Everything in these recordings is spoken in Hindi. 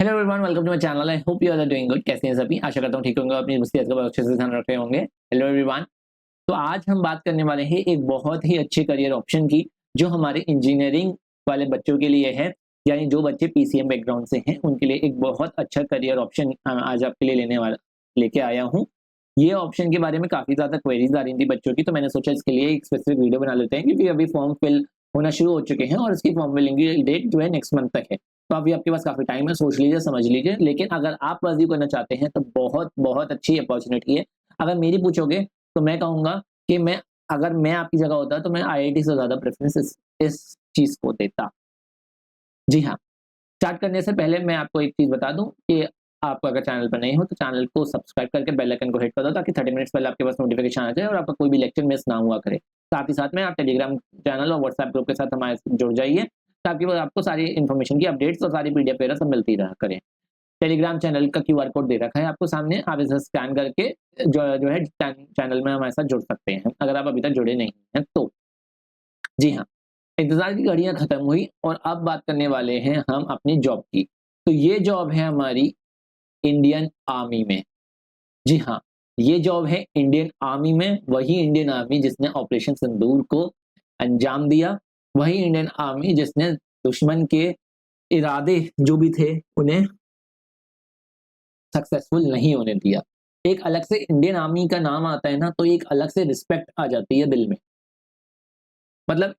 Hello everyone, welcome to my channel. I hope you are doing good. कैसे हैं सभी? आशा करता हूँ ठीक होंगे, अपनी सेहत का बहुत अच्छे से ध्यान रख रहे होंगे। हेलो एवरीवन, तो आज हम बात करने वाले हैं एक बहुत ही अच्छे करियर ऑप्शन की, जो हमारे इंजीनियरिंग वाले बच्चों के लिए है। यानी जो बच्चे पीसीएम बैकग्राउंड से हैं उनके लिए एक बहुत अच्छा करियर ऑप्शन आज आपके लिए लेके आया हूँ। ये ऑप्शन के बारे में काफी ज्यादा क्वेरीज आ रही थी बच्चों की, तो मैंने सोचा इसके लिए एक स्पेसिफिक वीडियो बना लेते हैं, क्योंकि अभी फॉर्म फिल होना शुरू हो चुके हैं और इसकी फॉर्म फिलिंग की डेट जो है नेक्स्ट मंथ तक है। तो अभी आपके पास काफी टाइम है, सोच लीजिए, समझ लीजिए। लेकिन अगर आप परस्यू करना चाहते हैं तो बहुत बहुत अच्छी अपॉर्चुनिटी है। अगर मेरी पूछोगे तो मैं कहूंगा कि अगर मैं आपकी जगह होता तो मैं आईआईटी से ज्यादा प्रेफरेंस इस चीज को देता। जी हाँ। स्टार्ट करने से पहले मैं आपको एक चीज बता दूं कि आप अगर चैनल पर नहीं हो तो चैनल को सब्सक्राइब करके बेल आइकन को हिट कर दो, ताकि 30 मिनट्स पहले आपके पास नोटिफिकेशन आ जाए और आपका कोई भी लेक्चर मिस ना हुआ करे। साथ ही साथ में आप टेलीग्राम चैनल और व्हाट्सएप ग्रुप के साथ हमारे जुड़ जाइए, ताकि वो आपको सारी इन्फॉर्मेशन की अपडेट्स और सारी पीडीएफ वगैरह सब मिलती रहा करें। टेलीग्राम चैनल का क्यूआर कोड दे रखा है आपको सामने, आप इसे स्कैन करके जो है चैनल में हमारे साथ जुड़ सकते हैं, अगर आप अभी तक जुड़े नहीं हैं तो। जी हाँ। इंतजार की घड़ियां खत्म हुई और अब बात करने वाले हैं हम अपनी जॉब की। तो ये जॉब है हमारी इंडियन आर्मी में। जी हाँ, ये जॉब है इंडियन आर्मी में। वही इंडियन आर्मी जिसने ऑपरेशन सिंदूर को अंजाम दिया, वही इंडियन आर्मी जिसने दुश्मन के इरादे जो भी थे उन्हें सक्सेसफुल नहीं होने दिया। एक अलग से इंडियन आर्मी का नाम आता है ना, तो एक अलग से रिस्पेक्ट आ जाती है दिल में। मतलब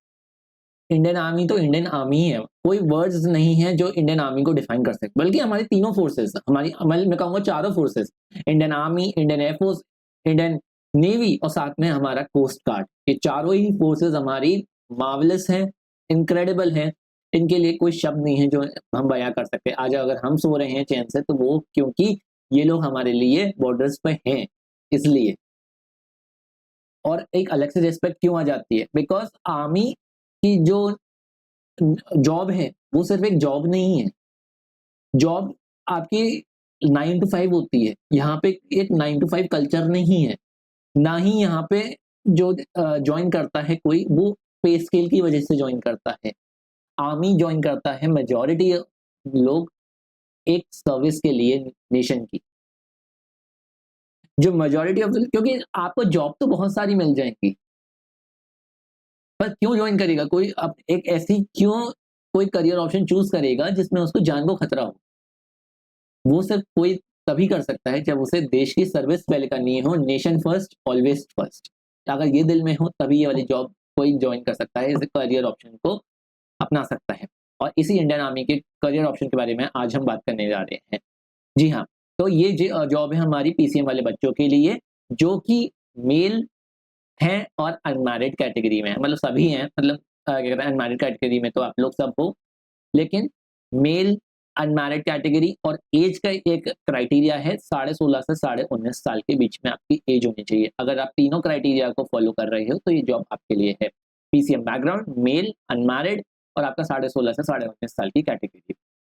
इंडियन आर्मी तो इंडियन आर्मी ही है, कोई वर्ड्स नहीं है जो इंडियन आर्मी को डिफाइन कर सकते। बल्कि हमारी तीनों फोर्सेस, मैं कहूंगा चारों forces, Indian army, Indian air force, Indian navy और साथ में हमारा कोस्ट गार्ड, ये चारों ही फोर्सेस हमारी मार्वलस हैं, इनक्रेडिबल हैं। इनके लिए कोई शब्द नहीं है जो हम बयां कर सकते। आज अगर हम सो रहे हैं चैन से तो वो क्योंकि ये लोग हमारे लिए बॉर्डर्स पे हैं, इसलिए। और एक अलग से रिस्पेक्ट क्यों आ जाती है? बिकॉज आर्मी की जो जॉब है वो सिर्फ एक जॉब नहीं है। जॉब आपकी 9 to 5 होती है। यहाँ पे एक 9 to 5 कल्चर नहीं है। ना ही यहाँ पे जो ज्वाइन करता है कोई, वो पे स्केल की वजह से ज्वाइन करता है। आर्मी ज्वाइन करता है मेजॉरिटी लोग एक सर्विस के लिए, नेशन की। जो मेजॉरिटी ऑफ, क्योंकि आपको जॉब तो बहुत सारी मिल जाएंगी, पर क्यों ज्वाइन करेगा कोई? अब एक ऐसी क्यों कोई करियर ऑप्शन चूज करेगा जिसमें उसको जान को खतरा हो? वो सिर्फ कोई तभी कर सकता है जब उसे देश की सर्विस पहले करनी हो। Nation first, always first. अगर ये दिल में हो तभी ये वाली जॉब कोई ज्वाइन कर सकता है, इस करियर ऑप्शन को अपना सकता है। और इसी इंडियन आर्मी के करियर ऑप्शन के बारे में आज हम बात करने जा रहे हैं। जी हाँ। तो ये जॉब है हमारी पीसीएम वाले बच्चों के लिए, जो कि मेल हैं और अनमैरिड कैटेगरी में है। मतलब सभी हैं, मतलब क्या कहते हैं, अनमैरिड कैटेगरी में तो आप लोग सब हो, लेकिन मेल, अनमैरिड कैटेगरी और एज का एक क्राइटेरिया है। 16.5 से 19.5 साल के बीच में आपकी एज होनी चाहिए। अगर आप तीनों क्राइटेरिया को फॉलो कर रहे हो तो ये जॉब आपके लिए है। पीसीएम बैकग्राउंड, मेल, अनमैरिड और आपका 16.5 से 19.5 साल की कैटेगरी।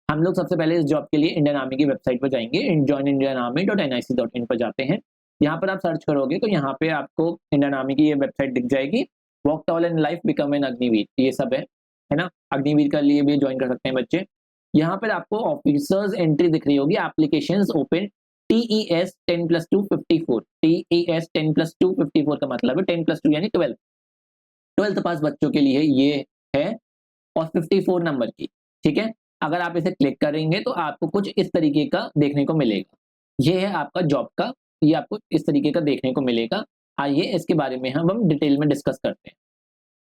हम लोग सबसे पहले इस जॉब के लिए इंडियन आर्मी की वेबसाइट पर जाएंगे, joinindianarmy.nic.in पर जाते हैं। यहाँ पर आप सर्च करोगे तो यहाँ पे आपको इंडियन आर्मी की ये वेबसाइट दिख जाएगी। Walk tall in life, become an Agniveer, ये सब है ना। अग्निवीर के लिए भी ज्वाइन कर सकते हैं बच्चे। यहाँ पर आपको ऑफिसर्स एंट्री दिख रही होगी, एप्लीकेशंस ओपन, TES 10+2 54। TES 10+2 54 का मतलब है 10+2 यानी 12th पास बच्चों के लिए ये है, और 54 नंबर की। ठीक है। अगर आप इसे क्लिक करेंगे तो आपको कुछ इस तरीके का देखने को मिलेगा। ये है आपका जॉब का, ये आपको इस तरीके का देखने को मिलेगा। आइए इसके बारे में हम डिटेल में डिस्कस करते हैं।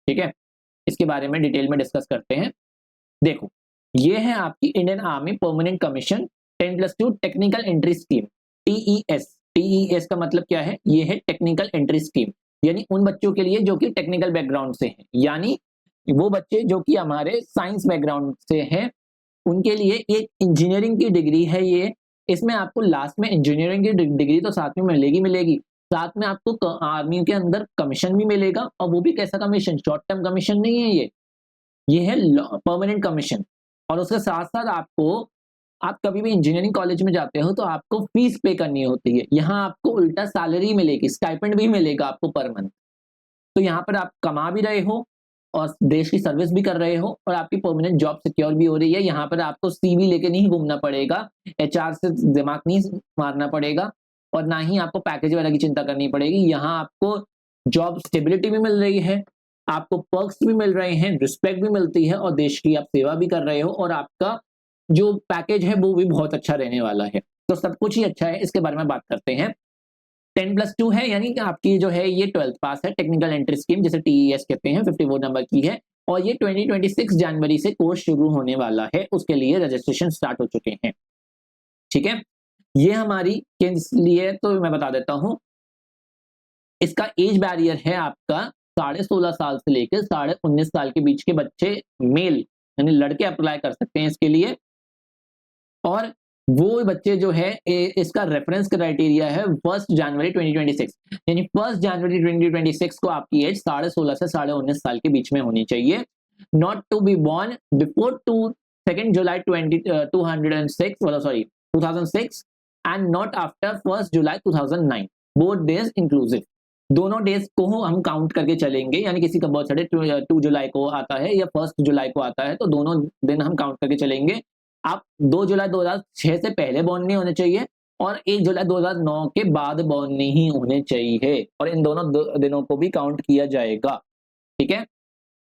ठीक है, इसके बारे में डिटेल में डिस्कस करते हैं। देखो, ये है आपकी Indian army permanent commission 10+2 technical entry scheme, TES। TES का मतलब क्या है? ये है टेक्निकल एंट्री स्कीम, यानी उन बच्चों के लिए जो कि टेक्निकल बैकग्राउंड से हैं, यानी वो बच्चे जो कि हमारे साइंस बैकग्राउंड से हैं, उनके लिए एक इंजीनियरिंग की डिग्री है ये। इसमें आपको लास्ट में इंजीनियरिंग की डिग्री तो साथ में मिलेगी, साथ में आपको आर्मी के अंदर कमीशन भी मिलेगा। और वो भी कैसा कमीशन? शॉर्ट टर्म कमीशन नहीं है ये है परमानेंट कमीशन। और उसके साथ साथ आपको, आप कभी भी इंजीनियरिंग कॉलेज में जाते हो तो आपको फीस पे करनी होती है। यहाँ आपको उल्टा सैलरी मिलेगी, स्टाइपेंड भी मिलेगा आपको पर मंथ। तो यहाँ पर आप कमा भी रहे हो और देश की सर्विस भी कर रहे हो और आपकी परमानेंट जॉब सिक्योर भी हो रही है, यहाँ पर आपको सीवी लेके नहीं घूमना पड़ेगा, एचआर से दिमाग नहीं मारना पड़ेगा और ना ही आपको पैकेज वगैरह की चिंता करनी पड़ेगी। यहाँ आपको जॉब स्टेबिलिटी भी मिल रही है, आपको पर्क्स भी मिल रहे हैं, रिस्पेक्ट भी मिलती है और देश की आप सेवा भी कर रहे हो और आपका जो पैकेज है वो भी बहुत अच्छा रहने वाला है। तो सब कुछ ही अच्छा है, इसके बारे में बात करते हैं। 10+2 है, यानी कि आपकी जो है ये 12th पास है, टेक्निकल एंट्री स्कीम जिसे टीईएस कहते हैं, 54 नंबर की है और ये 2026 जनवरी से कोर्स शुरू होने वाला है, उसके लिए रजिस्ट्रेशन स्टार्ट हो चुके हैं। ठीक है, ये हमारी किस लिए तो मैं बता देता हूं। इसका एज बैरियर है आपका 16.5 साल से लेकर 19.5 साल के बीच के बच्चे मेल यानी लड़के अप्लाई कर सकते हैं इसके लिए। और वो बच्चे जो है इसका रेफरेंस क्राइटेरिया है 1 जनवरी 2026, यानी 1 जनवरी 2026 को आपकी एज 16.5 से 19.5 साल के बीच में होनी चाहिए। Not to be born before 2 July 2006 and not after 1 July 2009, both days inclusive. दोनों डेज को हम काउंट करके चलेंगे, यानी किसी का बर्थडे 2 जुलाई को आता है या 1 जुलाई को आता है तो दोनों दिन हम काउंट करके चलेंगे। आप 2 जुलाई 2006 से पहले बॉर्न नहीं होने चाहिए और 1 जुलाई 2009 के बाद बॉर्न नहीं होने चाहिए और इन दोनों दिनों को भी काउंट किया जाएगा। ठीक है,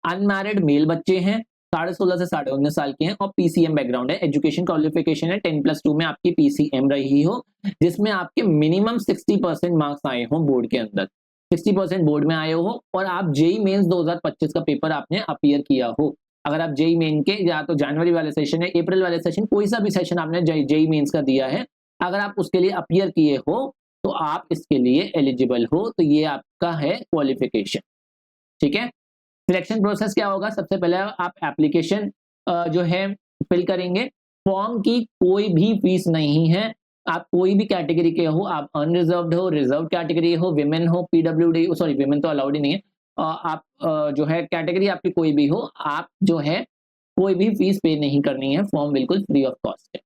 अनमैरिड मेल बच्चे हैं, 16.5 से 19.5 साल के हैं और पीसीएम बैकग्राउंड है, एजुकेशन क्वालिफिकेशन है 10+2 में आपकी पीसीएम रही हो जिसमें आपके मिनिमम 60% मार्क्स आए हो बोर्ड के अंदर, 60% बोर्ड में आए हो और आप जेई मेंस 2025 का पेपर आपने अपीयर किया हो। अगर आप जेई मेन के या तो जनवरी वाले सेशन या अप्रैल वाले सेशन, कोई सा भी सेशन आपने जेई मेंस का दिया है, अगर आप उसके लिए अपीयर किए हो तो आप इसके लिए एलिजिबल हो, तो ये आपका है क्वालिफिकेशन। ठीक है, सिलेक्शन प्रोसेस क्या होगा, सबसे पहले आप एप्लीकेशन जो है फिल करेंगे। फॉर्म की कोई भी फीस नहीं है, आप कोई भी कैटेगरी के हो, आप अनरिजर्व्ड हो, रिजर्व कैटेगरी हो, विमेन हो, पीडब्ल्यूडी, सॉरी विमेन तो अलाउड ही नहीं है, आप जो है कैटेगरी आपकी कोई भी हो, आप जो है कोई भी फीस पे नहीं करनी है, फॉर्म बिल्कुल फ्री ऑफ कॉस्ट है।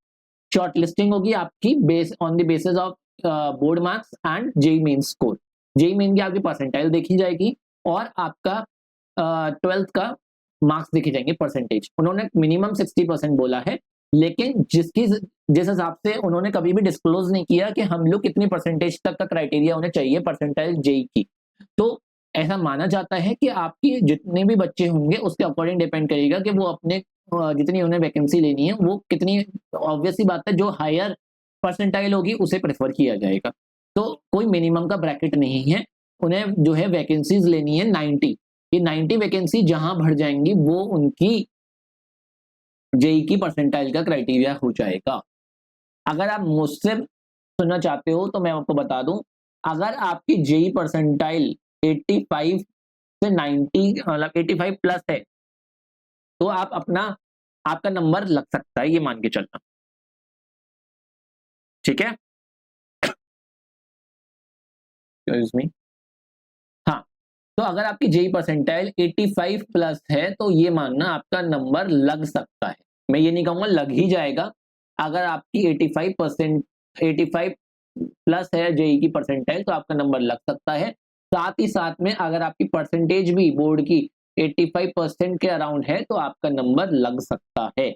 शॉर्ट लिस्टिंग होगी आपकी base on the basis of board marks and JEE Main score. JEE Main की आपकी परसेंटाइल देखी जाएगी और आपका 12th का मार्क्स देखे जाएंगे परसेंटेज। उन्होंने मिनिमम 60% बोला है, लेकिन जिस हिसाब से उन्होंने कभी भी डिस्क्लोज नहीं किया कि हम लोग कितनी परसेंटेज तक का क्राइटेरिया उन्हें चाहिए परसेंटाइल जेई की, तो ऐसा माना जाता है कि आपकी जितने भी बच्चे होंगे उसके अकॉर्डिंग डिपेंड करेगा कि वो अपने जितनी उन्हें वैकेंसी लेनी है वो कितनी, ऑब्वियस सी बात है जो हायर परसेंटाइल होगी उसे प्रेफर किया जाएगा। तो कोई मिनिमम का ब्रैकेट नहीं है, उन्हें जो है वैकेंसीज लेनी है 90, ये 90 वैकेंसी जहां भर जाएंगी वो उनकी जेई की परसेंटाइल का क्राइटेरिया हो जाएगा। अगर आप मुझसे सुनना चाहते हो तो मैं आपको बता दूं, अगर आपकी जेई परसेंटाइल 85 से 90 मतलब 85 प्लस है तो आप आपका नंबर लग सकता है, ये मान के चलना। ठीक है, हाँ, तो अगर आपकी जेई परसेंटाइल 85 प्लस है तो ये मानना आपका नंबर लग सकता है, मैं ये नहीं कहूंगा लग ही जाएगा। अगर आपकी 85 प्लस है जेई की परसेंटाइल तो आपका नंबर लग सकता है। साथ ही साथ में अगर आपकी परसेंटेज भी बोर्ड की 85% के अराउंड है तो आपका नंबर लग सकता है।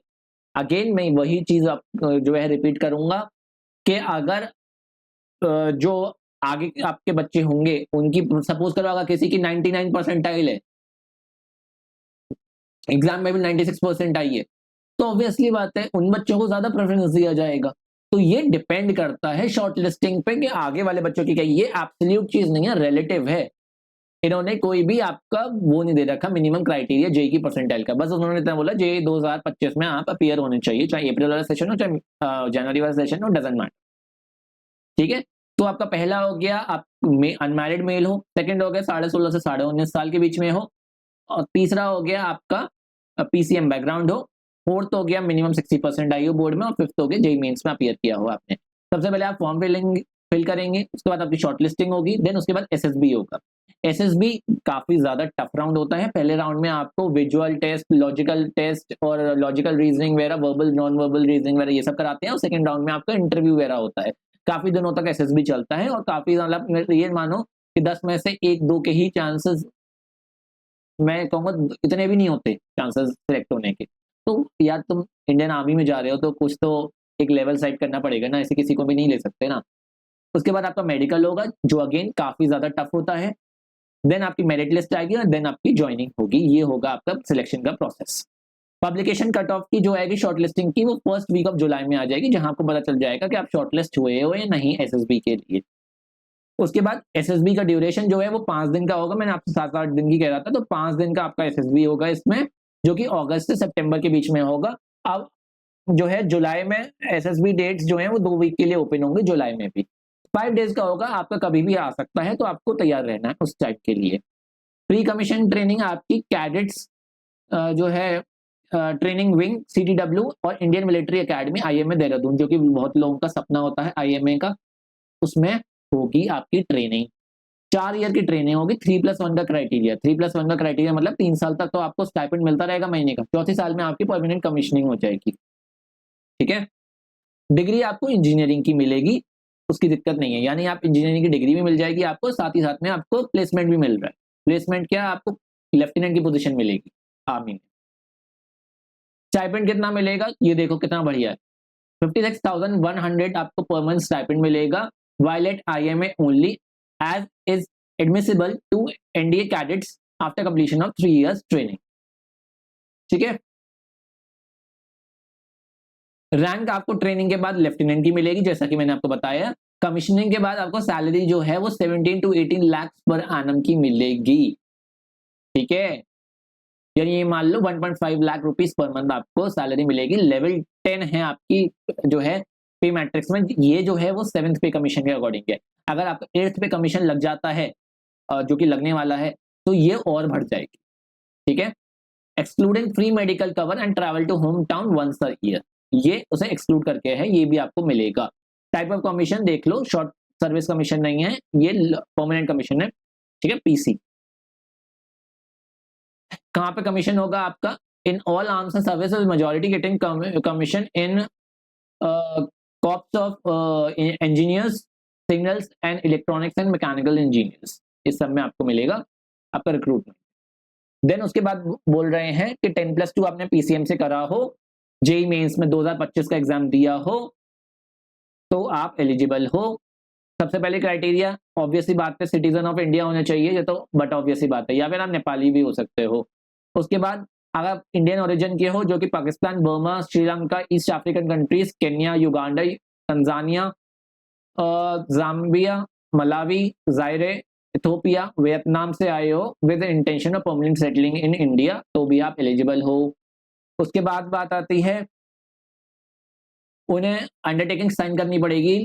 अगेन मैं वही चीज जो है रिपीट करूंगा कि अगर जो आगे आपके बच्चे होंगे उनकी सपोज करो अगर किसी की 99 परसेंटाइल है, एग्जाम में भी 96% आई है, तो ऑब्वियसली बात है उन बच्चों को ज्यादा प्रेफरेंस दिया जाएगा। तो ये डिपेंड करता है शॉर्ट लिस्टिंग पे कि आगे वाले बच्चों की क्या, ये एब्सोल्यूट चीज नहीं है, रिलेटिव है। इन्होंने कोई भी आपका वो नहीं दे रखा मिनिमम क्राइटेरिया जेई की परसेंटाइल का, बस उन्होंने इतना बोला जेई 2025 में आप अपीयर होने चाहिए, चाहे अप्रैल वाला सेशन हो चाहे जनवरी वाला सेशन हो, डजंट मैटर। ठीक है, तो आपका पहला हो गया आप अनमैरिड मेल हो, सेकंड हो गया 16.5 से 19.5 साल के बीच में हो, और तीसरा हो गया आपका पीसीएम बैकग्राउंड हो, फोर्थ हो गया मिनिमम 60% आई हो बोर्ड में, और फिफ्थ हो गया जेई मेंस में अपीयर किया हो आपने। सबसे पहले आप फॉर्म फिल करेंगे, उसके बाद आपकी शॉर्ट लिस्टिंग होगी, देन उसके बाद एसएसबी होगा। एसएसबी काफी ज्यादा टफ राउंड होता है। पहले राउंड में आपको विजुअल टेस्ट, लॉजिकल टेस्ट और लॉजिकल रीजनिंग वगैरह, वर्बल नॉन वर्बल रीजनिंग वगैरह ये सब कराते हैं, और सेकंड राउंड में आपका इंटरव्यू वगैरह होता है। काफी दिनों तक एसएसबी चलता है और काफी मतलब ये मानो कि 10 में से 1-2 के ही चांसेस मैं कहूँगा इतने भी नहीं होते चांसेस सिलेक्ट होने के। तो यार तुम इंडियन आर्मी में जा रहे हो तो कुछ तो एक लेवल सेट करना पड़ेगा ना, ऐसे किसी को भी नहीं ले सकते ना। उसके बाद आपका मेडिकल होगा जो अगेन काफ़ी ज़्यादा टफ होता है। देन आपकी मेरिट लिस्ट आएगी और देन आपकी जॉइनिंग होगी। ये होगा आपका सिलेक्शन का प्रोसेस। पब्लिकेशन कट ऑफ की जो आएगी शॉर्ट लिस्टिंग की, वो फर्स्ट वीक ऑफ जुलाई में आ जाएगी, जहां आपको पता चल जाएगा कि आप शॉर्ट लिस्ट हुए हो या नहीं एसएसबी के लिए। उसके बाद एसएसबी का ड्यूरेशन जो है वो 5 दिन का होगा। मैंने आपसे 7-8 दिन की कह रहा था, तो 5 दिन का आपका एसएसबी होगा इसमें, जो कि अगस्त से सितंबर के बीच में होगा। अब जो है जुलाई में एसएसबी डेट्स जो है वो 2 वीक के लिए ओपन होंगे जुलाई में भी। 5 डेज का होगा, आपका कभी भी आ सकता है, तो आपको तैयार रहना है उस टाइप के लिए। प्री कमीशन ट्रेनिंग आपकी कैडेट्स जो है ट्रेनिंग विंग सीटीडब्ल्यू और Indian military academy IMA Dehradun, जो कि बहुत लोगों का सपना होता है आईएमए का, उसमें होगी आपकी ट्रेनिंग। 4 ईयर की ट्रेनिंग होगी। 3+1 का क्राइटेरिया, 3+1 का क्राइटेरिया मतलब 3 साल तक तो आपको स्टाइपेंड मिलता रहेगा महीने का, चौथे साल में आपकी परमानेंट कमीशनिंग हो जाएगी। ठीक है। डिग्री आपको इंजीनियरिंग की मिलेगी, उसकी दिक्कत नहीं है, यानी आप इंजीनियरिंग की डिग्री भी मिल जाएगी आपको, साथ ही साथ में आपको प्लेसमेंट भी मिल रहा है। प्लेसमेंट क्या, आपको लेफ्टिनेंट की पोजीशन मिलेगी आर्मी में। स्टाइपेंड कितना मिलेगा, ये देखो कितना बढ़िया है। 56,100 आपको पर मंथ स्टाइपेंड मिलेगा, while at IMA only, as is admissible to NDA cadets after completion of 3 years training। ठीक है। रैंक आपको ट्रेनिंग के बाद लेफ्टिनेंट की मिलेगी, जैसा कि मैंने आपको बताया। कमीशनिंग के बाद आपको सैलरी जो है वो 17 to 18 लाख पर एनम की मिलेगी। ठीक है, यानी ये मान लो 1.5 लाख रुपीस पर मंथ आपको सैलरी मिलेगी। लेवल 10 है आपकी जो है पे मैट्रिक्स में, ये जो है वो 7th पे कमीशन के अकॉर्डिंग है। अगर आपका 8th पे कमीशन लग जाता है, जो कि लगने वाला है, तो ये और बढ़ जाएगी। ठीक है। Excluding free medical cover and travel to home town once a year, ये उसे एक्सक्लूड करके है, ये भी आपको मिलेगा। टाइप ऑफ कमीशन देख लो, शॉर्ट सर्विस कमीशन नहीं है, ये परमानेंट कमीशन है। ठीक है, पीसी। कहाँ पे कमीशन होगा आपका, in all arms and services majority getting commission in corps of engineers, signals and electronics and mechanical engineers, इस सब में आपको मिलेगा आपका रिक्रूटमेंट। देन उसके बाद बोल रहे हैं कि 10+2 आपने पीसीएम से करा हो, जेई मेंस में 2025 का एग्जाम दिया हो, तो आप एलिजिबल हो। सबसे पहले क्राइटेरिया ऑब्वियसली बात है सिटीजन ऑफ इंडिया होना चाहिए, ये तो बट ऑब्वियसली बात है, या फिर आप नेपाली भी हो सकते हो। उसके बाद अगर आप इंडियन ओरिजिन के हो, जो कि Pakistan, Burma, Sri Lanka, east African countries, Kenya, Uganda, Tanzania, Zambia, Malawi, जायरे, Ethiopia, Vietnam से आए हो with intention of permanent settling in India, तो भी आप एलिजिबल हो। उसके बाद बात आती है, उन्हें अंडरटेकिंग साइन करनी पड़ेगी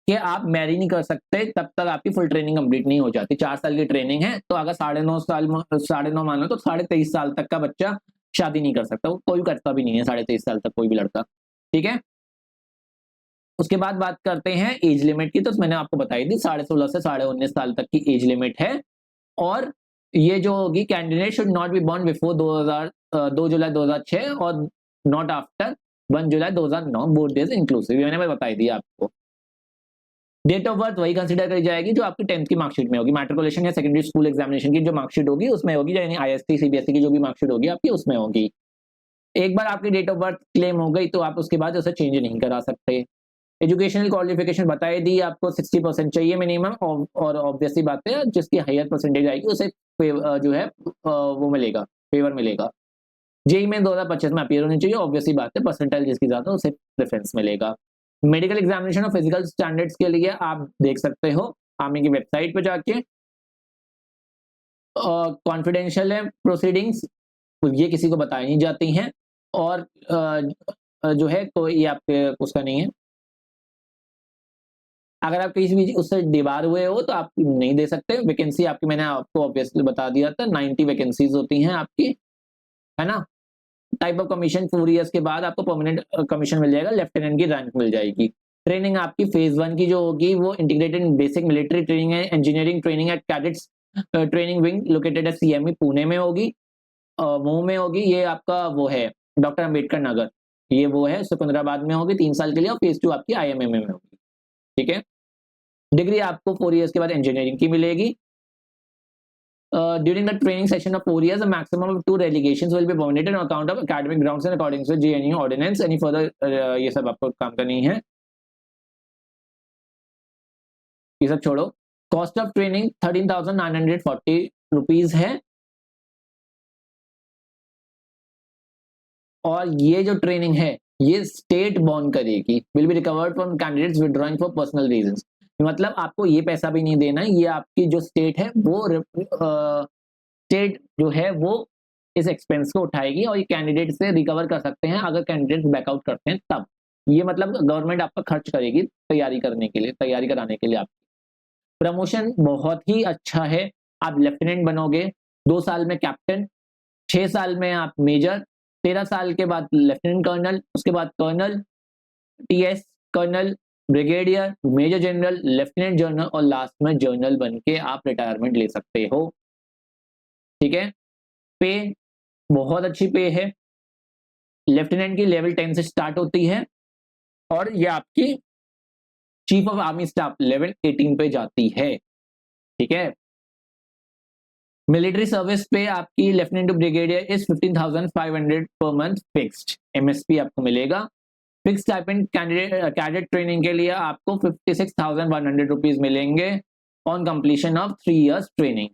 कि आप मैरी नहीं कर सकते तब तक आपकी फुल ट्रेनिंग कंप्लीट नहीं हो जाती। 4 साल की ट्रेनिंग है, तो अगर 9.5 मानो तो 23.5 साल तक का बच्चा शादी नहीं कर सकता, वो कोई करता भी नहीं है 23.5 साल तक कोई भी लड़का। ठीक है। उसके बाद बात करते हैं एज लिमिट की, तो मैंने आपको बताई थी 16.5 से 19.5 साल तक की एज लिमिट है। और ये जो होगी, candidate should not be born before 2 July 2006 और not after 1 July 2009, both days inclusive, मैंने बताई दी आपको। डेट ऑफ बर्थ वही कंसीडर करी जाएगी जो आपकी 10th की मार्कशीट में होगी, मैट्रिकुलेशन या सेकेंडरी स्कूल एग्जामिनेशन की जो मार्कशीट होगी उसमें होगी, यानी आईएसटी सीबीएसई की जो भी मार्कशीट होगी आपकी उसमें होगी। एक बार आपकी डेट ऑफ बर्थ क्लेम हो गई तो आप उसके बाद उसे चेंज नहीं करा सकते। एजुकेशनल क्वालिफिकेशन बताई दी आपको, 60% चाहिए मिनिमम, और ऑब्वियसली बात है जिसकी हायर परसेंटेज आएगी उसे जो है वो मिलेगा, फेवर मिलेगा। जेई में 2025 में अपीयर होनी चाहिए, ऑब्वियसली बात है, परसेंटाइल जिसकी ज्यादा उसे प्रेफरेंस मिलेगा। मेडिकल एग्जामिनेशन और फिजिकल स्टैंडर्ड्स के लिए आप देख सकते हो आर्मी की वेबसाइट पे जाके। कॉन्फिडेंशियल है प्रोसीडिंग्स, ये किसी को बताई नहीं जाती हैं, और जो है कोई ये आपके उसका नहीं है। अगर आप किसी भी उससे डिबार हुए हो तो आप नहीं दे सकते। वैकेंसी आपकी मैंने आपको ऑब्वियसली बता दिया था, 90 वैकेंसीज होती हैं आपकी, है ना। टाइप ऑफ कमीशन 4 इयर्स के बाद आपको परमानेंट कमीशन मिल जाएगा, लेफ्टिनेंट की रैंक मिल जाएगी। ट्रेनिंग आपकी फेज 1 की जो होगी वो इंटीग्रेटेड बेसिक मिलिट्री ट्रेनिंग है, engineering training at cadets training wing located at CME Pune में होगी, मऊ में होगी। ये आपका वो है डॉक्टर अंबेडकर नगर, ये वो है सिकंदराबाद में होगी 3 साल के लिए, और फेज 2 आपकी आईएमए में होगी। ठीक है। डिग्री आपको 4 इयर्स के बाद इंजीनियरिंग की मिलेगी। during the training session of 4 years, a maximum of 2 relegations will be permitted on account of academic grounds and according to JNU ordinance. Any further ये सब आपको काम करनी है, ये सब छोड़ो। कॉस्ट ऑफ ट्रेनिंग 13,940 रुपीज है, और ये जो ट्रेनिंग है ये स्टेट बॉर्न करेगी, will be recovered from candidates withdrawing for personal reasons. मतलब आपको ये पैसा भी नहीं देना है, ये आपकी जो स्टेट है वो स्टेट जो है वो इस एक्सपेंस को उठाएगी और ये कैंडिडेट से रिकवर कर सकते हैं अगर कैंडिडेट बैकआउट करते हैं तब। ये मतलब गवर्नमेंट आपका खर्च करेगी तैयारी करने के लिए, तैयारी कराने के लिए। आपकी प्रमोशन बहुत ही अच्छा है, आप लेफ्टिनेंट बनोगे, 2 साल में कैप्टन, 6 साल में आप मेजर, 13 साल के बाद लेफ्टिनेंट कर्नल, उसके बाद colonel, TS, colonel, brigadier, major general, lieutenant general और लास्ट में जनरल बन के आप रिटायरमेंट ले सकते हो। ठीक है, पे बहुत अच्छी पे है, लेफ्टिनेंट की लेवल 10 से स्टार्ट होती है और ये आपकी chief of army staff level 18 पे जाती है। ठीक है, मिलिट्री सर्विस पे आपकी lieutenant to brigadier is 15,500 per month fixed, MSP आपको मिलेगा। फिक्स स्टाइपेंड कैडेट ट्रेनिंग के लिए आपको 56,100 रुपीज मिलेंगे on completion of 3 years training.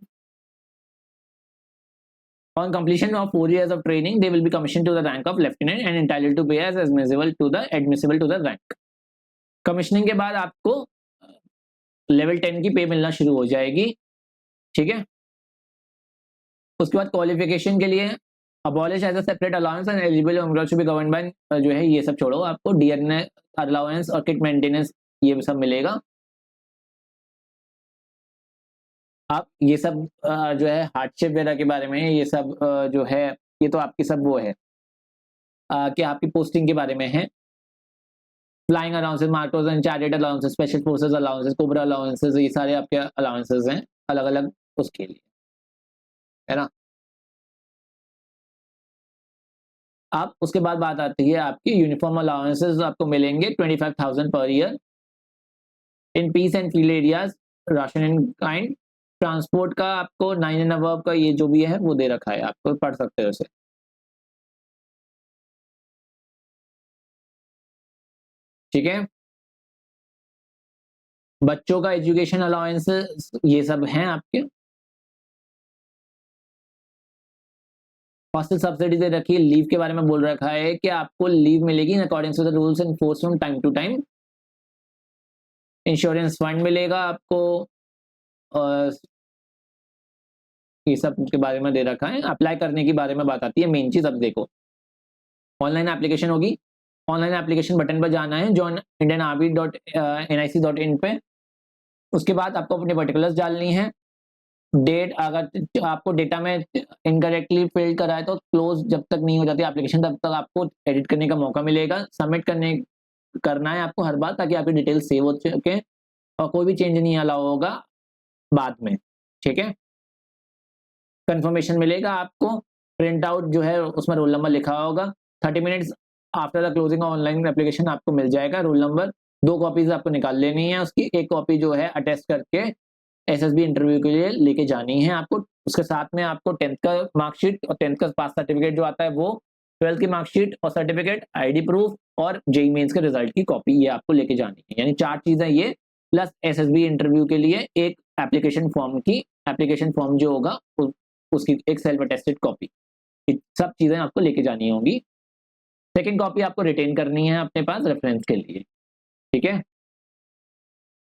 On completion of 4 years of training, they will be commissioned to the rank of lieutenant and entitled to pay as admissible to the rank. Commissioning के बाद आपको लेवल 10 की पे मिलना शुरू हो जाएगी। ठीक है, उसके बाद क्वालिफिकेशन के लिए abolish as a separate allowance and eligible employees to be governed by, जो है ये सब छोड़ो, आपको डीएनए अलाउंस और किट मेंटेनेंस ये सब मिलेगा। आप ये सब जो है हार्डशिप वगैरह के बारे में, ये सब जो है ये तो आपकी सब वो है कि आपकी पोस्टिंग के बारे में है। Flying allowances, Marcos and chartered allowances, special forces allowances, cobra allowances, ये सारे आपके अलाउंसेस हैं अलग अलग उसके लिए, है ना। आप उसके बाद बात आती है आपकी यूनिफॉर्म अलाउंसेस, आपको मिलेंगे 25,000 per year in peace and field areas, ration in kind. Transport का आपको 9 एंड अबव का ये जो भी है वो दे रखा है, आपको पढ़ सकते हो उसे। ठीक है, बच्चों का एजुकेशन अलाउंस ये सब हैं आपके। हॉस्टल सब्सिडी दे रखी है, लीव के बारे में बोल रखा है कि आपको लीव मिलेगी in according to the rules and force from time to time. Insurance fund मिलेगा आपको, ये सब के बारे में दे रखा है। अप्लाई करने के बारे में बात आती है, मेन चीज अब देखो, ऑनलाइन एप्लीकेशन होगी। ऑनलाइन एप्लीकेशन बटन पर जाना है joinIndianArmy.nic.in पे। उसके बाद आपको अपने पर्टिकुलर्स डालनी है, डेट, अगर आपको डेटा में इनकरेक्टली फिल करा है तो क्लोज जब तक नहीं हो जाती एप्लीकेशन तब तक आपको एडिट करने का मौका मिलेगा। सबमिट करना है आपको हर बार, ताकि आपकी डिटेल सेव हो सके और कोई भी चेंज नहीं अलाउ होगा बाद में। ठीक है, कंफर्मेशन मिलेगा आपको, प्रिंट आउट जो है उसमें रोल नंबर लिखा होगा। 30 minutes after the closing online application आपको मिल जाएगा रोल नंबर। 2 कॉपीज आपको निकाल लेनी है उसकी, एक कॉपी जो है अटेस्ट करके एसएसबी इंटरव्यू के लिए लेके जानी है आपको। उसके साथ में आपको 10th का मार्कशीट और 10th का पास सर्टिफिकेट जो आता है वो, 12th की मार्कशीट और सर्टिफिकेट, आईडी प्रूफ और जेईई मेंस के रिजल्ट की कॉपी, ये आपको लेके जानी है। यानी 4 चीजें ये, प्लस एसएसबी इंटरव्यू के लिए एक एप्लीकेशन फॉर्म जो होगा उसकी एक सेल्फ अटेस्टेड कॉपी, सब चीजें आपको लेके जानी होंगी। सेकेंड कॉपी आपको रिटेन करनी है अपने पास रेफरेंस के लिए। ठीक है,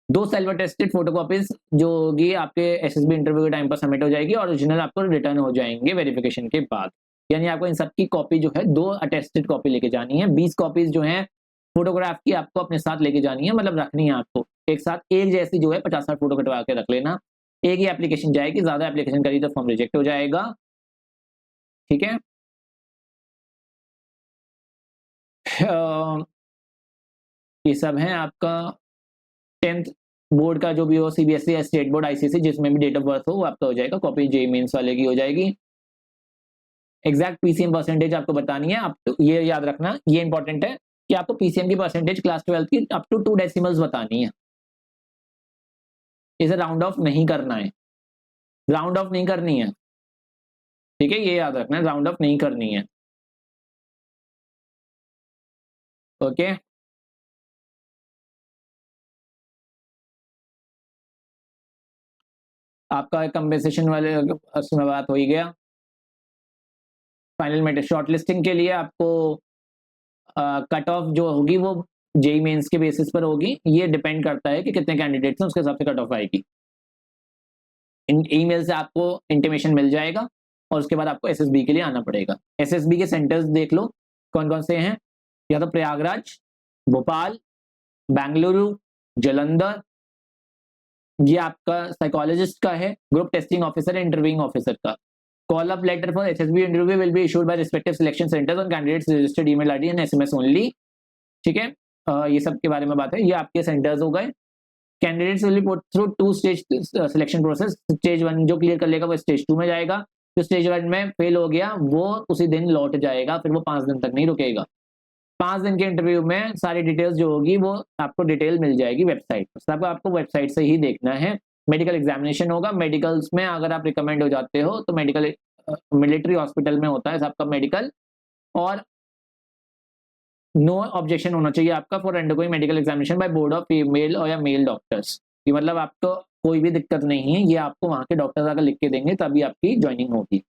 2 सेल्फ अटेस्टेड फोटोकॉपीज जो होगी आपके एसएसबी इंटरव्यू के टाइम पर सबमिट हो जाएगी, ओरिजिनल आपको रिटर्न हो जाएंगे वेरिफिकेशन के बाद। यानी आपको इन सब की कॉपी जो है 2 अटेस्टेड कॉपी लेके जानी है। 20 कॉपीज जो है फोटोग्राफ की आपको अपने साथ लेके जानी है, मतलब रखनी है आपको एक साथ, एक जैसी जो है 50-60 फोटो कटवा के रख लेना। एक ही एप्लीकेशन जाएगी, ज्यादा एप्लीकेशन करी तो फॉर्म रिजेक्ट हो जाएगा। ठीक है, ये सब है आपका 10th बोर्ड का जो भी हो, सीबीएसई या स्टेट बोर्ड, आईसीएसई, जिसमें भी डेट ऑफ बर्थ हो वो आपका हो जाएगा। कॉपी जेईई मेंस वाले की हो जाएगी। एग्जैक्ट पीसीएम परसेंटेज आपको बतानी है। आप ये याद रखना, ये इंपॉर्टेंट है कि आपको पीसीएम की परसेंटेज क्लास 12 की अप टू 2 डेसिमल्स बतानी है, इसे राउंड ऑफ नहीं करना है। राउंड ऑफ नहीं करनी है, ठीक है, ये याद रखना है, राउंड ऑफ नहीं करनी है। ओके, आपका कंपेंसेशन वाले उसमें बात हो ही गया। फाइनल मेरिट शॉर्ट लिस्टिंग के लिए आपको कट ऑफ जो होगी वो जेई मेंस के बेसिस पर होगी, ये डिपेंड करता है कि कितने कैंडिडेट्स हैं, उसके हिसाब से कट ऑफ आएगी। ईमेल से आपको इंटीमेशन मिल जाएगा और उसके बाद आपको एसएसबी के लिए आना पड़ेगा। एसएसबी के सेंटर्स देख लो कौन कौन से हैं, या तो प्रयागराज, भोपाल, बेंगलुरु, जालंधर, ये आपका साइकोलॉजिस्ट का है, group testing officer, interviewing officer का। Call up letter for SSB interview will be issued by respective selection centres on candidates registered email ID and SMS only, ठीक है। ये सब के बारे में बात है, ये आपके सेंटर्स हो गए। Candidates will be put through 2 stage selection process. Stage 1 जो क्लियर कर लेगा वो स्टेज 2 में जाएगा, जो स्टेज 1 में फेल हो गया वो उसी दिन लौट जाएगा, फिर वो 5 दिन तक नहीं रुकेगा। 5 दिन के इंटरव्यू में सारी डिटेल्स जो होगी वो आपको डिटेल मिल जाएगी वेबसाइट पर, सब आपको वेबसाइट से ही देखना है। मेडिकल एग्जामिनेशन होगा, मेडिकल्स में अगर आप रिकमेंड हो जाते हो तो मेडिकल मिलिट्री हॉस्पिटल में होता है सबका मेडिकल, और नो ऑब्जेक्शन होना चाहिए आपका for undergoing medical examination by board of female और या मेल डॉक्टर्स, कि मतलब आपको कोई भी दिक्कत नहीं है, ये आपको वहाँ के डॉक्टर्स आकर लिख के देंगे तभी आपकी ज्वाइनिंग होगी।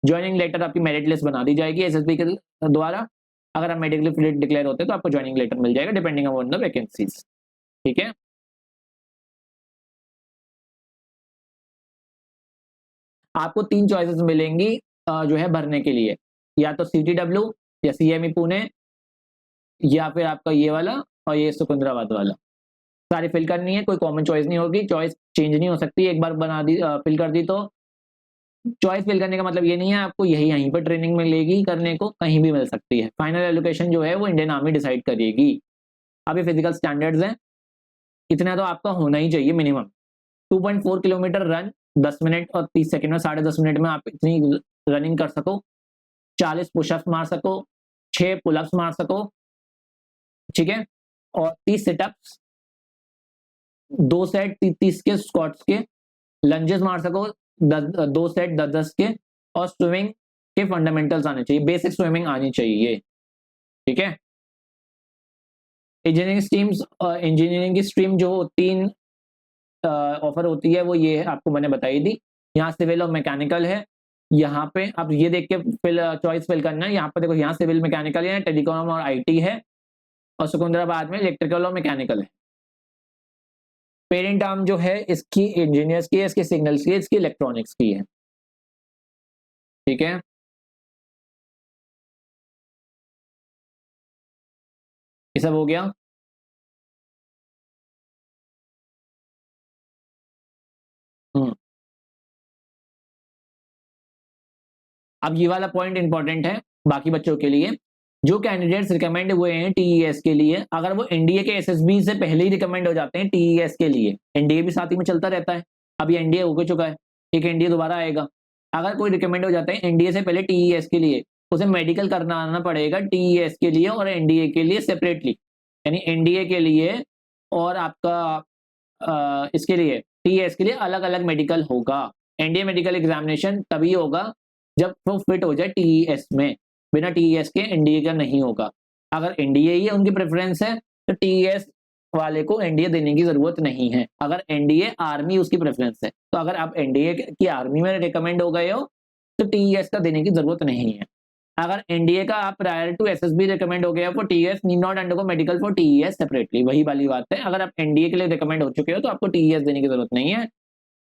ज्वाइनिंग लेटर आपकी मेरिट लिस्ट बना दी जाएगी एसएसबी के द्वारा, अगर आप मेडिकली फिट डिक्लेयर होते हैं तो आपको ज्वाइनिंग लेटर मिल जाएगा डिपेंडिंग अपॉन द वैकेंसीज, ठीक है। आपको 3 चॉइसेस मिलेंगी जो है भरने के लिए, या तो सीटीडब्ल्यू या सीएमई पुणे, या फिर आपका ये वाला और ये सिकंदराबाद वाला, सारी फिल करनी है, कोई कॉमन चॉइस नहीं होगी, चॉइस चेंज नहीं हो सकती, एक बार बना दी फिल कर दी तो। चॉइस फिल करने का मतलब ये नहीं है आपको यही यहीं पर ट्रेनिंग मिलेगी करने को, कहीं भी मिल सकती है। फाइनल एलोकेशन जो है वो इंडियन आर्मी डिसाइड करेगी। अभी फिजिकल स्टैंडर्ड्स हैं, इतना तो आपका होना ही चाहिए मिनिमम। 2.4 किलोमीटर रन 10 मिनट और 30 सेकंड में, 10.5 मिनट में आप इतनी रनिंग कर सको, 40 पुशअप्स मार सको, 6 पुलअप्स मार सको, ठीक है, और 30 सिटअप्स, 2 सेट 30 के स्क्वाट्स के, लंजेस मार सको 2 सेट 10-10 के, और स्विमिंग के फंडामेंटल्स आने चाहिए, बेसिक स्विमिंग आनी चाहिए, ठीक है। इंजीनियरिंग की स्ट्रीम जो 3 ऑफर होती है वो ये आपको मैंने बताई दी। यहाँ सिविल और मैकेनिकल है, यहाँ पे आप ये देख के चॉइस फिल करना है। यहाँ पर देखो, यहाँ सिविल मैकेनिकल है, टेलीकॉम और आईटी है, और सिकंदराबाद में इलेक्ट्रिकल और मैकेनिकल है। पेरेंट आर्म जो है इसकी इंजीनियर्स की है, इसकी सिग्नल्स की है, इसकी इलेक्ट्रॉनिक्स की है, ठीक है। ये सब हो गया। अब ये वाला पॉइंट इंपॉर्टेंट है बाकी बच्चों के लिए, जो कैंडिडेट्स रिकमेंड हुए हैं टीईएस के लिए, अगर वो एनडीए के एसएसबी से पहले ही रिकमेंड हो जाते हैं टीईएस के लिए, एनडीए भी साथ ही में चलता रहता है, अब ये एनडीए हो चुका है, एक एनडीए दोबारा आएगा। अगर कोई रिकमेंड हो जाता है एनडीए से पहले टीईएस के लिए, उसे मेडिकल करना आना पड़ेगा टीईएस के लिए और एनडीए के लिए सेपरेटली, यानी एनडीए के लिए और आपका इसके लिए टीईएस के लिए अलग अलग मेडिकल होगा। एनडीए मेडिकल एग्जामिनेशन तभी होगा जब वो फिट हो जाए टीईएस में, बिना टीईएस के एनडीए का नहीं होगा। अगर एनडीए ही उनकी प्रेफरेंस है तो टीईएस वाले को एनडीए देने की जरूरत नहीं है। अगर एनडीए आर्मी उसकी प्रेफरेंस है, तो अगर आप एनडीए की आर्मी में रिकमेंड हो गए हो तो टीईएस का देने की जरूरत नहीं है। अगर एनडीए का आप प्रायर टू एसएसबी रिकमेंड हो गया for TES, need not undergo medical for TES separately, वही वाली बात है। अगर आप एनडीए के लिए रिकमेंड हो चुके हो तो आपको टीईएस देने की जरूरत नहीं है।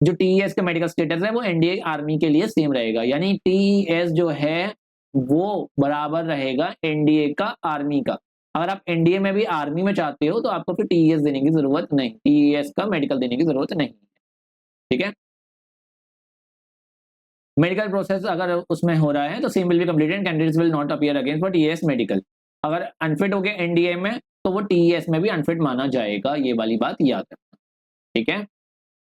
जो टीईएस का मेडिकल स्टेटस है वो एनडीए आर्मी के लिए सेम रहेगा, यानी टीईएस जो है वो बराबर रहेगा एनडीए का आर्मी का। अगर आप एनडीए में भी आर्मी में चाहते हो तो आपको फिर टीईएस देने की जरूरत नहीं, टीईएस का मेडिकल देने की जरूरत नहीं, ठीक है। मेडिकल प्रोसेस अगर उसमें हो रहा है तो same will be completed, candidates will not appear again for TES medical. अगर अनफिट हो गए एनडीए में तो वो टीईएस में भी अनफिट माना जाएगा, ये वाली बात याद रखना, ठीक है।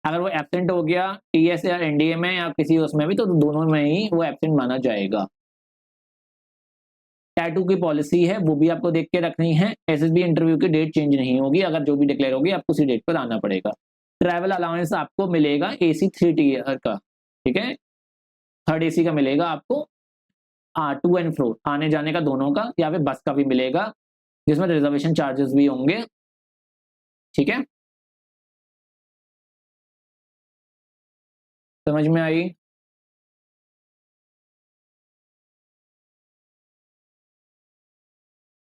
अगर वो एब्सेंट हो गया टीएस या एनडीए में या किसी उसमें भी, तो दोनों में ही वो एब्सेंट माना जाएगा। टैटू की पॉलिसी है वो भी आपको देख के रखनी है। एसएसबी इंटरव्यू की डेट चेंज नहीं होगी, अगर जो भी डिक्लेयर होगी आपको उसी डेट पर आना पड़ेगा। ट्रैवल अलाउंस आपको मिलेगा एसी 3 टीयर का, ठीक है, थर्ड एसी का मिलेगा आपको टू एंड फ्रो, आने जाने का दोनों का, या फिर बस का भी मिलेगा जिसमें रिजर्वेशन चार्जेस भी होंगे। ठीक है, समझ में आई?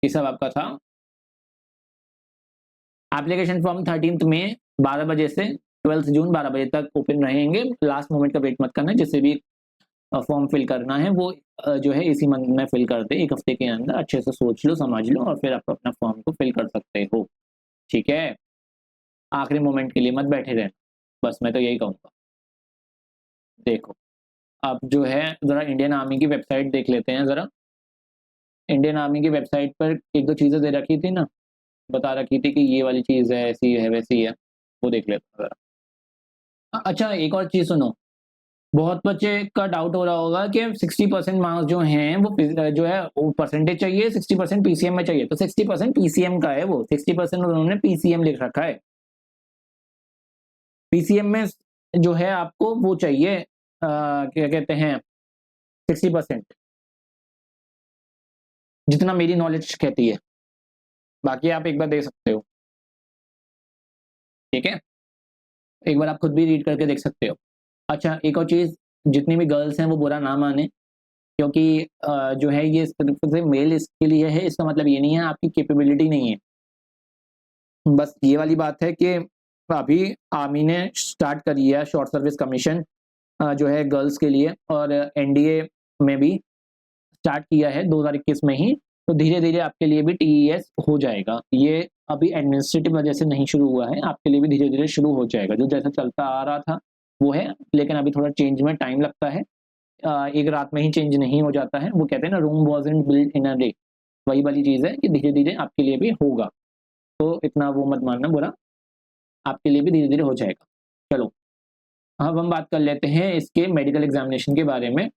ये सब आपका था। एप्लीकेशन फॉर्म 13 मई 12 बजे से 12 जून 12 बजे तक ओपन रहेंगे। लास्ट मोमेंट का वेट मत करना, जिससे भी फॉर्म फिल करना है वो जो है इसी मंथ में फिल कर दे, एक हफ्ते के अंदर अच्छे से सोच लो, समझ लो, और फिर आप अपना फॉर्म को फिल कर सकते हो। ठीक है, आखिरी मोमेंट के लिए मत बैठे रहना, बस मैं तो यही कहूँगा। देखो, अब जो है ज़रा इंडियन आर्मी की वेबसाइट देख लेते हैं ज़रा। इंडियन आर्मी की वेबसाइट पर एक दो चीज़ें दे रखी थी ना, बता रखी थी कि ये वाली चीज़ है, ऐसी है, वैसी है, वो देख लेते हैं ज़रा। अच्छा, एक और चीज़ सुनो, बहुत बच्चे का डाउट हो रहा होगा कि 60% मार्क्स जो हैं वो जो है वो परसेंटेज चाहिए, 60% पीसीएम में चाहिए, तो 60% पीसीएम का है, वो 60% उन्होंने पीसीएम लिख रखा है। पीसीएम में जो है आपको वो चाहिए, क्या कहते हैं, 60%, जितना मेरी नॉलेज कहती है। बाकी आप एक बार देख सकते हो। ठीक है, एक बार आप खुद भी रीड करके देख सकते हो। अच्छा, एक और चीज़, जितनी भी गर्ल्स हैं वो बुरा ना माने, क्योंकि जो है ये सिर्फ से मेल इसके लिए है, इसका मतलब ये नहीं है आपकी कैपेबिलिटी नहीं है। बस ये वाली बात है कि अभी आर्मी ने स्टार्ट करी है शॉर्ट सर्विस कमीशन जो है गर्ल्स के लिए, और एनडीए में भी स्टार्ट किया है 2021 में ही। तो धीरे-धीरे आपके लिए भी टीईएस हो जाएगा। ये अभी एडमिनिस्ट्रेटिव वजह से नहीं शुरू हुआ है, आपके लिए भी धीरे-धीरे शुरू हो जाएगा। जो जैसा चलता आ रहा था वो है, लेकिन अभी थोड़ा चेंज में टाइम लगता है। एक रात में ही चेंज नहीं हो जाता है। वो कहते हैं ना, Rome wasn't built in a day, वही वाली चीज़ है कि धीरे-धीरे आपके लिए भी होगा। तो इतना वो मत मानना बुरा, आपके लिए भी धीरे-धीरे हो जाएगा। चलो, अब हम बात कर लेते हैं इसके मेडिकल एग्ज़ामिनेशन के बारे में।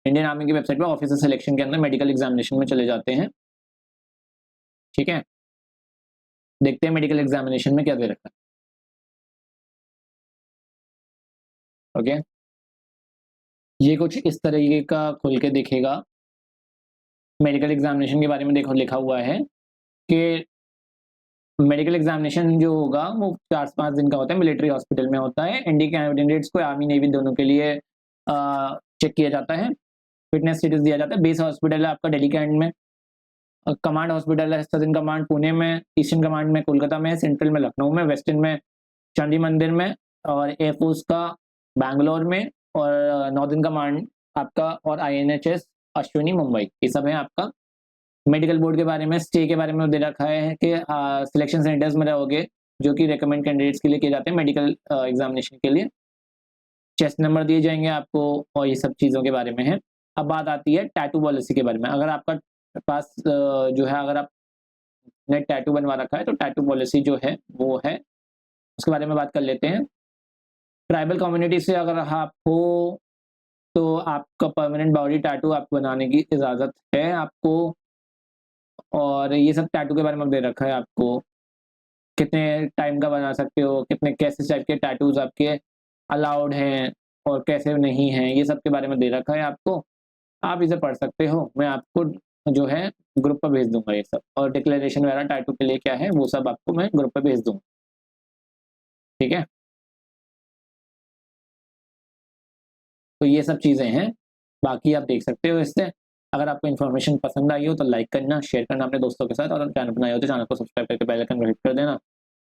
इंडियन आर्मी की वेबसाइट पे ऑफिसर सिलेक्शन के अंदर मेडिकल एग्ज़ामिनेशन में चले जाते हैं। ठीक है? देखते हैं मेडिकल एग्ज़ामिनेशन में क्या दे रखा है। ओके? ये कुछ इस तरीके का खुल के दिखेगा। मेडिकल एग्ज़ामिनेशन के बारे में देखो लिखा हुआ है कि मेडिकल एग्ज़ामिनेशन जो होगा वो 4 से 5 दिन का होता है, मिलिट्री हॉस्पिटल में होता है। एनडी कैंडिडेट्स को आर्मी, नेवी दोनों के लिए चेक किया जाता है। फिटनेस स्टेटस दिया जाता है। बेस हॉस्पिटल है आपका दिल्ली कैंट में। कमांड हॉस्पिटल है सदर्न कमांड पुणे में, ईस्टर्न कमांड में कोलकाता में, सेंट्रल में लखनऊ में, वेस्टर्न में चंडी मंदिर में, और एयरफोर्स का बैंगलोर में, और नॉर्दर्न कमांड आपका और आईएनएचएस अश्विनी मुंबई। ये सब है आपका। मेडिकल बोर्ड के बारे में, स्टे के बारे में दे रखा है कि सिलेक्शन सेंटर्स में रहोगे जो कि रिकमेंड कैंडिडेट्स के लिए किए जाते हैं मेडिकल एग्जामिनेशन के लिए। चेस्ट नंबर दिए जाएंगे आपको, और ये सब चीज़ों के बारे में है। अब बात आती है टैटू पॉलिसी के बारे में। अगर आपका पास जो है, अगर आपने टैटू बनवा रखा है तो टैटू पॉलिसी जो है वो है, उसके बारे में बात कर लेते हैं। ट्राइबल कम्युनिटी से अगर आप हो तो आपका परमानेंट बॉडी टैटू आप बनाने की इजाज़त है आपको, और ये सब टैटू के बारे में दे रखा है आपको। कितने टाइम का बना सकते हो, कितने कैसे टाइप के टैटूज़ आपके अलाउड हैं और कैसे नहीं हैं, ये सब के बारे में दे रखा है आपको। आप इसे पढ़ सकते हो। मैं आपको जो है ग्रुप पर भेज दूँगा ये सब, और डिक्लेरेशन वगैरह टैटू के लिए क्या है वो सब आपको मैं ग्रुप पे भेज दूँगा। ठीक है? तो ये सब चीज़ें हैं, बाकी आप देख सकते हो इससे। अगर आपको इन्फॉर्मेशन पसंद आई हो तो लाइक करना, शेयर करना अपने दोस्तों के साथ, और चैनल पर नए हो तो चैनल को सब्सक्राइब करके बेल आइकन हिट कर देना,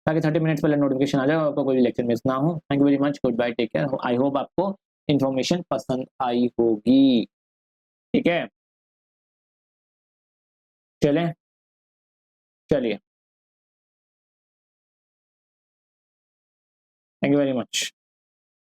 ताकि 30 मिनट्स पहले नोटिफिकेशन आ जाए और आपको कोई भी लेक्चर मिस ना हो। Thank you very much, good bye, take care. I hope आपको इन्फॉर्मेशन पसंद आई होगी। ठीक है? चलें? चलिए, थैंक यू वेरी मच।